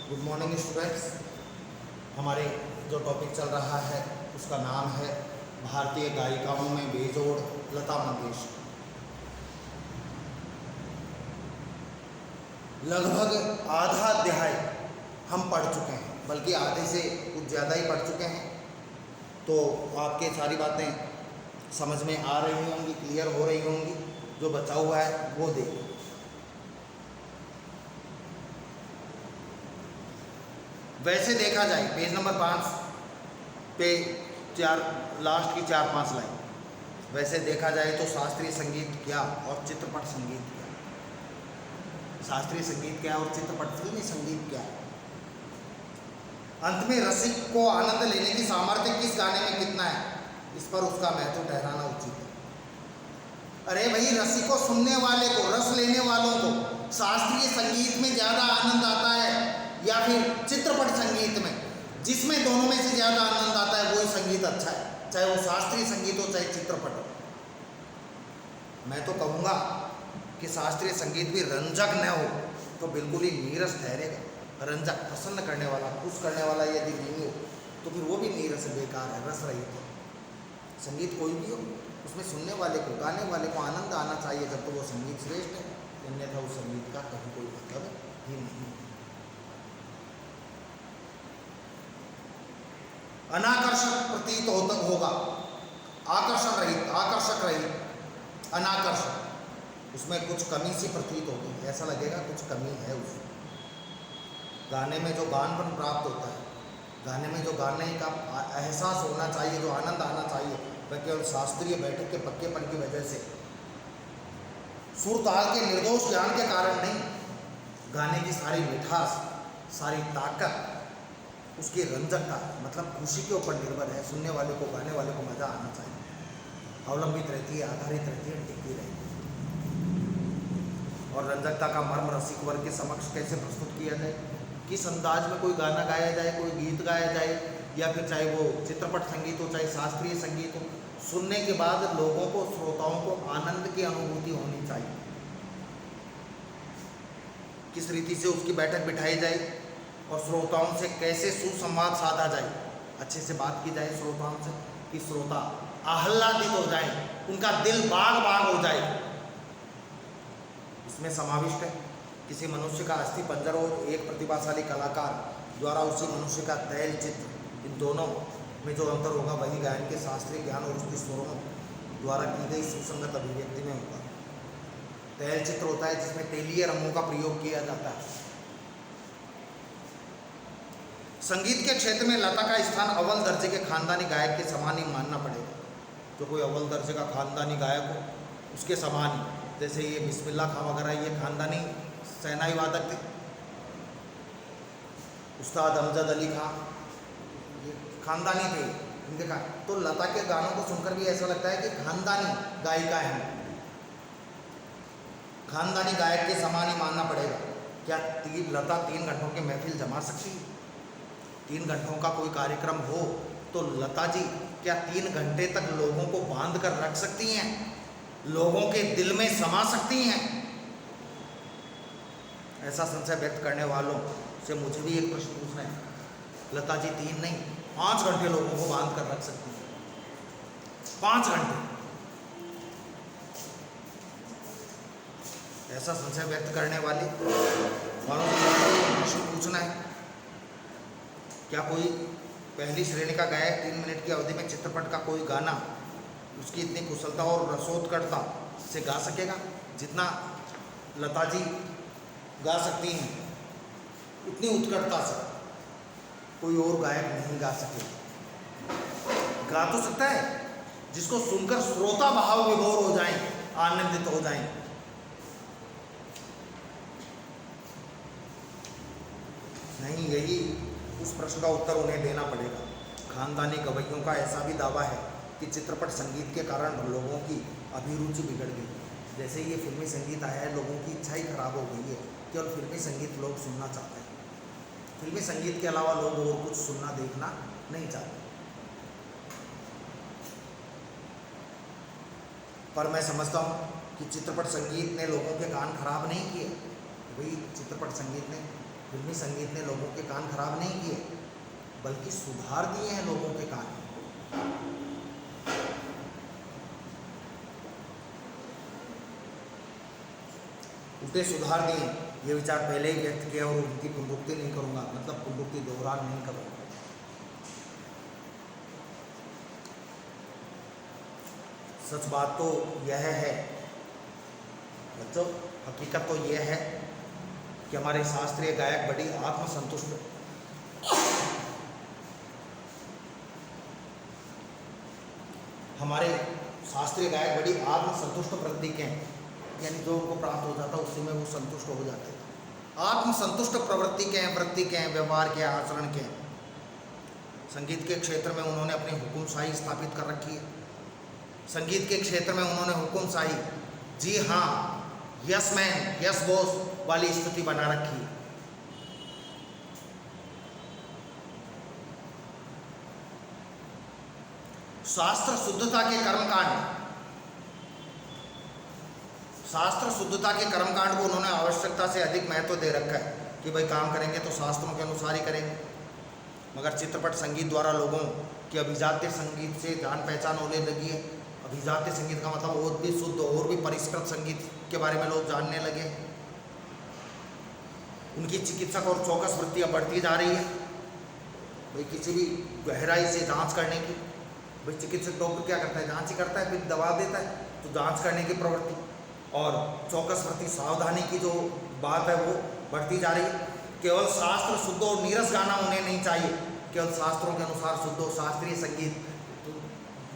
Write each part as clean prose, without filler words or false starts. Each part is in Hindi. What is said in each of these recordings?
Good morning students. हमारे जो टॉपिक चल रहा है उसका नाम है भारतीय गायिकाओं में बेजोड़ लता मंगेशकर। लगभग आधा अध्याय हम पढ़ चुके हैं, बल्कि आधे से कुछ ज़्यादा ही पढ़ चुके हैं। तो आपके सारी बातें समझ में आ रही होंगी, क्लियर हो रही होंगी। जो बचा हुआ है वो देखिए। वैसे देखा जाए पेज नंबर 5 पे लास्ट की 4-5 लाइन, वैसे देखा जाए तो शास्त्रीय संगीत क्या और चित्रपट संगीत क्या, शास्त्रीय संगीत क्या और चित्रपट फिल्मी संगीत क्या, अंत में रसिक को आनंद लेने की सामर्थ्य किस गाने में कितना है, इस पर उसका महत्व ठहराना उचित है। अरे भाई, रसिक को, सुनने वाले को, रस लेने वालों को शास्त्रीय संगीत में ज़्यादा आनंद आता है या फिर चित्रपट संगीत में? जिसमें दोनों में से ज़्यादा आनंद आता है वही संगीत अच्छा है, चाहे वो शास्त्रीय संगीत हो चाहे चित्रपट हो। मैं तो कहूँगा कि शास्त्रीय संगीत भी रंजक न हो तो बिल्कुल ही नीरस ठहरेगा। रंजक, प्रसन्न करने वाला, खुश करने वाला यदि नहीं हो तो फिर वो भी नीरस, बेकार है, रस रहित है। संगीत कोई भी हो, उसमें सुनने वाले को, गाने वाले को आनंद आना चाहिए, जब तो वो संगीत श्रेष्ठ है। अन्यथा उस संगीत का कहीं कोई मतलब ही नहीं। अनाकर्षक प्रतीत होगा, आकर्षक रहित, अनाकर्षक, उसमें कुछ कमी सी प्रतीत होगी, ऐसा लगेगा कुछ कमी है उसमें। गाने में जो गानपन प्राप्त होता है, गाने में जो गाने का एहसास होना चाहिए, जो आनंद आना चाहिए, वह केवल शास्त्रीय बैठक के पक्केपन की वजह से, सुर ताल के निर्दोष ज्ञान के कारण नहीं। गाने की सारी मिठास, सारी ताकत, उसकी रंजकता, मतलब खुशी के ऊपर निर्भर है। सुनने वाले को, गाने वाले को मज़ा आना चाहिए, अवलंबित रहती है, आधारित रहती है, टिकी रहती है। और रंजकता का मर्म रसिक वर्ग के समक्ष कैसे प्रस्तुत किया जाए, किस अंदाज में कोई गाना गाया जाए, कोई गीत गाया जाए, या फिर चाहे वो चित्रपट संगीत हो चाहे शास्त्रीय संगीत हो, सुनने के बाद लोगों को, श्रोताओं को आनंद की अनुभूति होनी चाहिए। किस रीति से उसकी बैठक बिठाई जाए और श्रोताओं से कैसे सुसंवाद साधा जाए, अच्छे से बात की जाए श्रोताओं से कि श्रोता आह्लादित हो जाए, उनका दिल बाग बाग हो जाए। इसमें समाविष्ट है किसी मनुष्य का अस्थि पंजर और एक प्रतिभाशाली कलाकार द्वारा उसी मनुष्य का तैल चित्र, इन दोनों में जो अंतर होगा वही गायन के शास्त्रीय ज्ञान और उसके स्वरों द्वारा की गई सुसंगत अभिव्यक्ति में होगा। तैल चित्र होता है जिसमें तेलीय रंगों का प्रयोग किया जाता है। संगीत के क्षेत्र में लता का स्थान अव्वल दर्जे के खानदानी गायक के समान ही मानना पड़ेगा। जो कोई अव्वल दर्जे का खानदानी गायक हो उसके समान ही, जैसे ये बिस्मिल्लाह खां वगैरह, ये खानदानी शहनाई वादक थे। उस्ताद अमजद अली खां, ये खानदानी थे इनके का। तो लता के गानों को सुनकर भी ऐसा लगता है कि खानदानी गायिका है, खानदानी गायक के समान ही मानना पड़ेगा। क्या लता 3 घंटों की महफिल जमा सकती है? 3 घंटों का कोई कार्यक्रम हो तो लता जी क्या 3 घंटे तक लोगों को बांध कर रख सकती हैं, लोगों के दिल में समा सकती हैं? ऐसा संशय व्यक्त करने वालों से मुझे भी एक प्रश्न पूछना है। लता जी 3 नहीं 5 घंटे लोगों को बांध कर रख सकती हैं, 5 घंटे। ऐसा संशय व्यक्त करने वालों से प्रश्न पूछना है, क्या कोई पहली श्रेणी का गायक 3 मिनट की अवधि में चित्रपट का कोई गाना उसकी इतनी कुशलता और रसोत्कटता से गा सकेगा जितना लता जी गा सकती हैं? इतनी उत्कटता से कोई और गायक नहीं गा सकेगा। गा तो सकता है जिसको सुनकर श्रोता भाव विभोर हो जाएं, आनंदित हो जाएं। नहीं, यही उस प्रश्न का उत्तर उन्हें देना पड़ेगा। खानदानी गवैयों का ऐसा भी दावा है कि चित्रपट संगीत के कारण लोगों की अभिरुचि बिगड़ गई। जैसे ये फिल्मी संगीत आया है, लोगों की इच्छा ही खराब हो गई है, केवल फिल्मी संगीत लोग सुनना चाहते हैं। फिल्मी संगीत के अलावा लोग और कुछ सुनना देखना नहीं चाहते। पर मैं समझता हूँ कि चित्रपट संगीत ने लोगों के कान खराब नहीं किए। भाई, चित्रपट संगीत ने फिल्मी संगीत ने लोगों के कान खराब नहीं किए, बल्कि सुधार दिए हैं लोगों के कान। उल्टे सुधार दिए। ये विचार पहले ही व्यक्त किया और उनकी पुनरुक्ति नहीं करूंगा, मतलब पुनरुक्ति दोहरान नहीं करूंगा। सच बात तो यह है बच्चों, हकीकत तो यह है कि हमारे शास्त्रीय गायक बड़ी आत्मसंतुष्ट हमारे शास्त्रीय गायक बड़ी आत्मसंतुष्ट प्रवृत्ति के हैं, यानी जो उनको प्राप्त हो जाता है उसी में वो संतुष्ट हो जाते हैं। आत्मसंतुष्ट प्रवृत्ति के हैं, वृत्ति के हैं, व्यवहार के, आचरण के हैं। संगीत के क्षेत्र में उन्होंने अपनी हुकुमशाही स्थापित कर रखी है। संगीत के क्षेत्र में उन्होंने हुकुमशाही, जी हाँ, यस मैन, यस बॉस वाली स्थिति बना रखी है। शास्त्र शुद्धता के कर्मकांड, शास्त्र शुद्धता के कर्मकांड को उन्होंने आवश्यकता से अधिक महत्व दे रखा है कि भाई काम करेंगे तो शास्त्रों के अनुसार ही करेंगे। मगर चित्रपट संगीत द्वारा लोगों की अभिजात्य संगीत से जान पहचान होने लगी है। अभिजात्य संगीत का मतलब और भी शुद्ध और भी परिष्कृत संगीत के बारे में लोग जानने लगे। उनकी चिकित्सक और चौकस वृत्ति अब बढ़ती जा रही है। भाई किसी भी गहराई से जांच करने की, भाई चिकित्सक डॉक्टर क्या करता है, जांच ही करता है, फिर दवा देता है, तो जांच करने की प्रवृत्ति और चौकस वृत्ति, सावधानी की जो बात है वो बढ़ती जा रही है। केवल शास्त्र शुद्ध और नीरस गाना उन्हें नहीं चाहिए, केवल शास्त्रों के अनुसार शुद्ध और शास्त्रीय संगीत। तो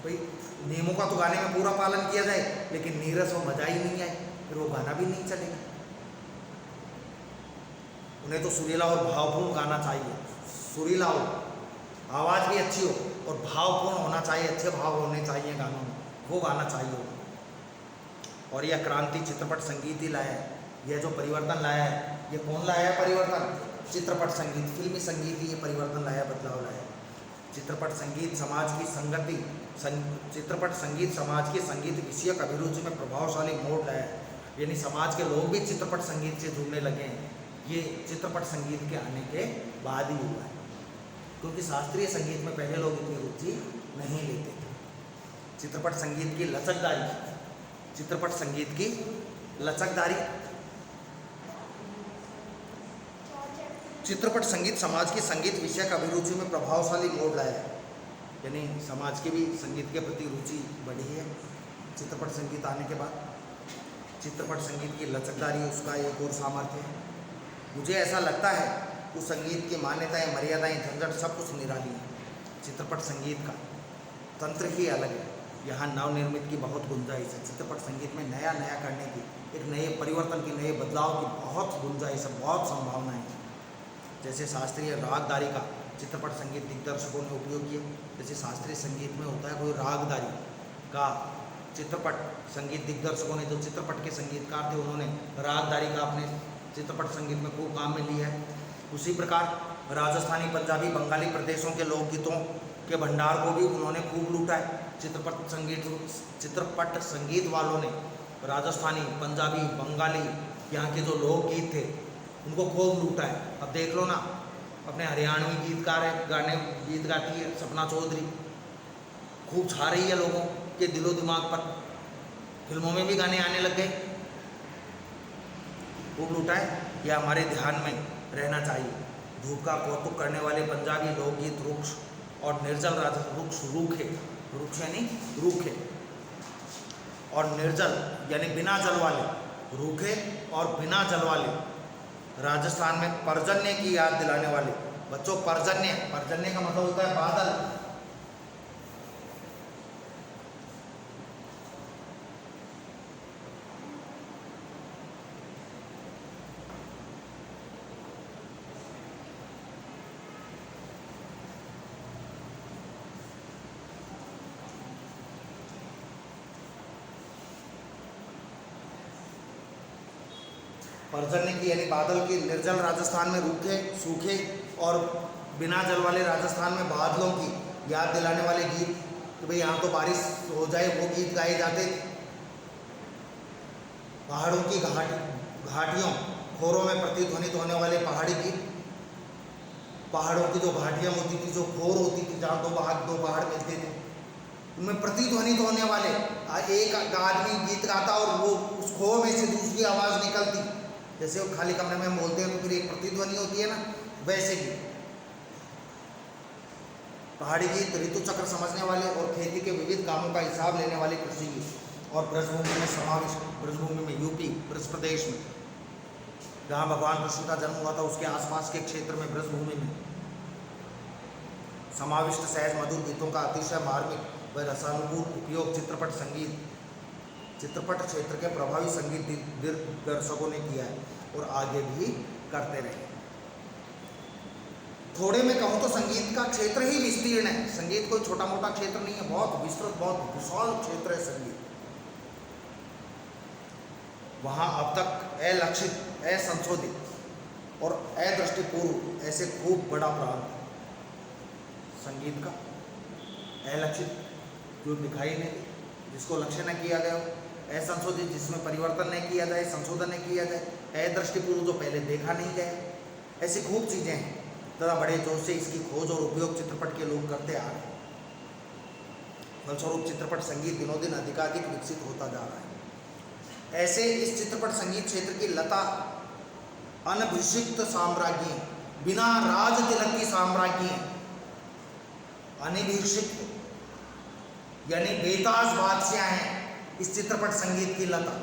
भाई नियमों का तो गाने में पूरा पालन किया जाए, लेकिन नीरस और मजा ही नहीं आए, फिर वो गाना भी नहीं चलेगा। उन्हें तो सुरीला और भावपूर्ण गाना चाहिए, सुरीला हो, आवाज़ भी अच्छी हो और भावपूर्ण होना चाहिए, अच्छे भाव होने चाहिए गानों में, वो गाना चाहिए। और यह क्रांति चित्रपट संगीत ही लाया है। यह जो परिवर्तन लाया है, ये कौन लाया है परिवर्तन? चित्रपट संगीत, फिल्मी संगीत ही ये परिवर्तन लाया, बदलाव लाया। चित्रपट संगीत समाज की संगति, चित्रपट संगीत समाज की संगीत विषयक अभिरुचि में प्रभावशाली मोड़ लाया है। यानी समाज के लोग भी चित्रपट संगीत से जुड़ने लगे हैं। ये चित्रपट संगीत के आने के बाद ही हुआ है, क्योंकि शास्त्रीय संगीत में पहले लोग इतनी रुचि नहीं लेते थे। चित्रपट संगीत की लचकदारी, चित्रपट संगीत की लचकदारी, चित्रपट संगीत समाज की संगीत विषयक अभिरुचि में प्रभावशाली मोड़ लाया है। यानी समाज की भी संगीत के प्रति रुचि बढ़ी है चित्रपट संगीत आने के बाद। चित्रपट संगीत की लचकदारी उसका एक और सामर्थ्य है। मुझे ऐसा लगता है उस संगीत की मान्यताएं, मर्यादाएं, झंझट सब कुछ निराली है। चित्रपट संगीत का तंत्र ही अलग है। यहाँ नवनिर्मित की बहुत गुंजाइश है। चित्रपट संगीत में नया नया करने की, एक नए परिवर्तन की, नए बदलाव की बहुत गुंजाइश है, बहुत संभावनाएं हैं। जैसे शास्त्रीय रागदारी का चित्रपट संगीत दिग्दर्शकों ने उपयोग किया। जैसे शास्त्रीय संगीत में होता है कोई रागदारी का, चित्रपट संगीत दिग्दर्शकों ने, जो चित्रपट के संगीतकार थे, उन्होंने रागदारी का अपने चित्रपट संगीत में खूब काम में लिया है। उसी प्रकार राजस्थानी, पंजाबी, बंगाली प्रदेशों के लोकगीतों के भंडार को भी उन्होंने खूब लूटा है। चित्रपट संगीत वालों ने राजस्थानी, पंजाबी, बंगाली, यहाँ के जो लोकगीत थे उनको खूब लूटा है। अब देख लो ना, अपने हरियाणवी गीतकार है, गीत गाती है सपना चौधरी, खूब छा रही है लोगों के दिलो दिमाग पर। फिल्मों में भी गाने आने लग गए, खूब लूटा है। यह हमारे ध्यान में रहना चाहिए। धूप का कौतुक करने वाले पंजाबी लोकगीत रुक्ष और निर्जल रुक्ष, रूखे, रुक्ष यानी रूखे, और निर्जल यानी बिना जल वाले, रूखे और बिना जल वाले, राजस्थान में पर्जन्य की याद दिलाने वाले। बच्चों, पर्जन्य, पर्जन्य का मतलब होता है बादल। पर्जन्य की यानी बादल की, निर्जल राजस्थान में रूखे, सूखे और बिना जल वाले राजस्थान में बादलों की याद दिलाने वाले गीत, कि भाई यहाँ तो बारिश हो जाए, वो गीत गाए जाते थे। पहाड़ों की घाटियों, खोरों में प्रतिध्वनित होने वाले पहाड़ी गीत, पहाड़ों की जो घाटियाँ होती थी, जो खोर होती थी जहाँ दो पहाड़ मिलते थे, उनमें प्रतिध्वनित होने वाले, एक आदमी गीत गाता और वो उस खोर में से दूसरी आवाज़ निकलती, जैसे वो खाली कमरे में बोलते हैं तो फिर एक प्रतिध्वनि होती है ना, वैसे गीत, पहाड़ी गीत, ऋतु चक्र समझने वाले और खेती के विविध कामों का हिसाब लेने वाले कृषि गीत, और ब्रजभूमि में समाविष्ट, ब्रजभूमि में यूपी ब्रज प्रदेश में जहाँ भगवान कृष्ण का जन्म हुआ था उसके आसपास के क्षेत्र में ब्रजभूमि में समाविष्ट सहज मधुर गीतों का अतिशय मार्मिक व रसानुकूल उपयोग चित्रपट संगीत, चित्रपट क्षेत्र के प्रभावी संगीत दिग्दर्शकों ने किया है और आगे भी करते रहे। थोड़े में कहूँ तो संगीत का क्षेत्र ही विस्तीर्ण है। संगीत कोई छोटा मोटा क्षेत्र नहीं है, बहुत विस्तृत, बहुत विशाल क्षेत्र है संगीत। वहाँ अब तक अलक्षित, असंशोधित और अदृष्टिपूर्व ऐसे खूब बड़ा प्रांत संगीत का, अलक्षित जो दिखाई नहीं, जिसको लक्ष्य न किया गया, असंशोधित जिसमें परिवर्तन नहीं किया जाए, संशोधन नहीं किया जाए, अदृष्टिपूर्व जो पहले देखा नहीं गया, ऐसी खूब चीज़ें हैं। तथा बड़े जोर से इसकी खोज और उपयोग चित्रपट के लोग करते आ रहे हैं। फलस्वरूप चित्रपट संगीत दिनों दिन अधिकाधिक विकसित होता जा रहा है। ऐसे इस चित्रपट संगीत क्षेत्र की लता अनभिषिक्त साम्राज्ञी, बिना राज तिलक की साम्राज्ञी, अनभिषिक्त यानी बेताज बादशाह हैं इस चित्रपट संगीत की लता।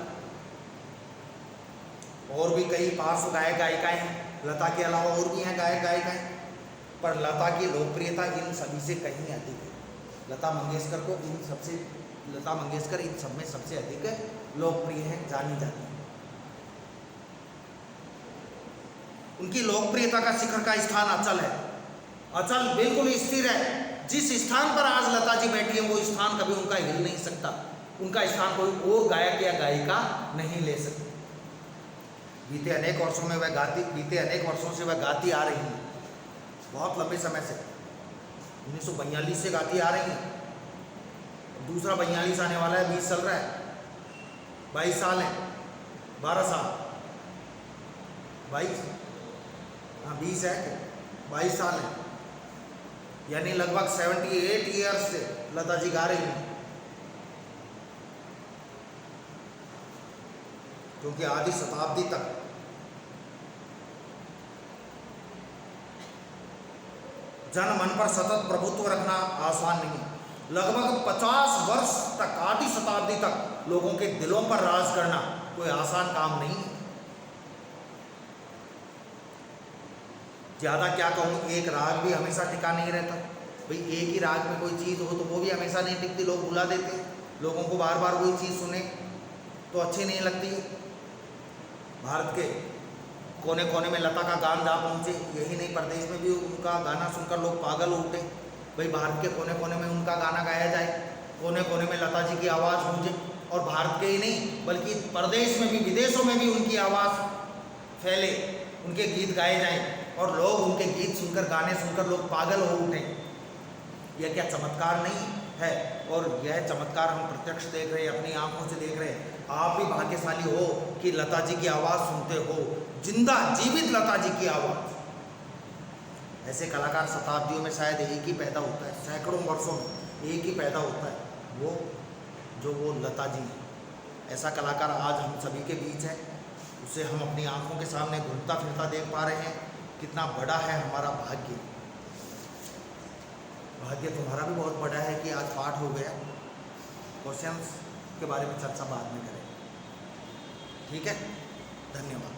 और भी कई पार्श्व गायक गायिकाएं हैं, लता के अलावा और भी हैं गायक गायिकाएं, पर लता की लोकप्रियता इन सभी से कहीं अधिक है। लता मंगेशकर इन सब में सबसे अधिक लोकप्रिय है, जानी जाती है। उनकी लोकप्रियता का शिखर का स्थान अचल है, अचल बिल्कुल स्थिर है। जिस स्थान पर आज लता जी बैठी है वो स्थान कभी उनका हिल नहीं सकता, उनका स्थान कोई और गायक या गायिका नहीं ले सकती। बीते अनेक वर्षों से वह गाती आ रही हैं, बहुत लंबे समय से, 1942 से गाती आ रही हैं। दूसरा 42 आने वाला है, 20 चल रहा है, 22 साल है, 12 साल, 22, हाँ 20 है, 22 साल है, यानी लगभग 78 ईयर्स से लता जी गा रही हैं। क्योंकि आधी शताब्दी तक जन मन पर सतत प्रभुत्व रखना आसान नहीं। लगभग 50 वर्ष तक, आधी शताब्दी तक लोगों के दिलों पर राज करना कोई आसान काम नहीं है। ज़्यादा क्या कहूँ, एक राग भी हमेशा टिका नहीं रहता भाई। एक ही राग में कोई चीज़ हो तो वो भी हमेशा नहीं टिकती, लोग भुला देते हैं। लोगों को बार बार वही चीज़ सुने तो अच्छी नहीं लगती है। भारत के कोने कोने में लता का गान जा पहुँचे, यही नहीं प्रदेश में भी उनका गाना सुनकर लोग पागल उठे। भाई भारत के कोने कोने में उनका गाना गाया जाए, कोने कोने में लता जी की आवाज़ गूंजे, और भारत के ही नहीं बल्कि प्रदेश में भी, विदेशों में भी उनकी आवाज़ फैले, उनके गीत गाए जाएं और लोग उनके गीत सुनकर, गाने सुनकर लोग पागल हो उठें। यह क्या चमत्कार नहीं है? और यह चमत्कार हम प्रत्यक्ष देख रहे हैं, अपनी आंखों से देख रहे हैं। आप भी भाग्यशाली हो कि लता जी की आवाज़ सुनते हो, जिंदा जीवित लता जी की आवाज़। ऐसे कलाकार शताब्दियों में शायद एक ही पैदा होता है, सैकड़ों वर्षों में एक ही पैदा होता है, वो लता जी है। ऐसा कलाकार आज हम सभी के बीच है, उसे हम अपनी आंखों के सामने घूमता फिरता देख पा रहे हैं। कितना बड़ा है हमारा भाग्य। भाग्य तुम्हारा भी बहुत बड़ा है कि आज पाठ हो गया। क्वेश्चंस के बारे में चर्चा बाद में करें, ठीक है? धन्यवाद।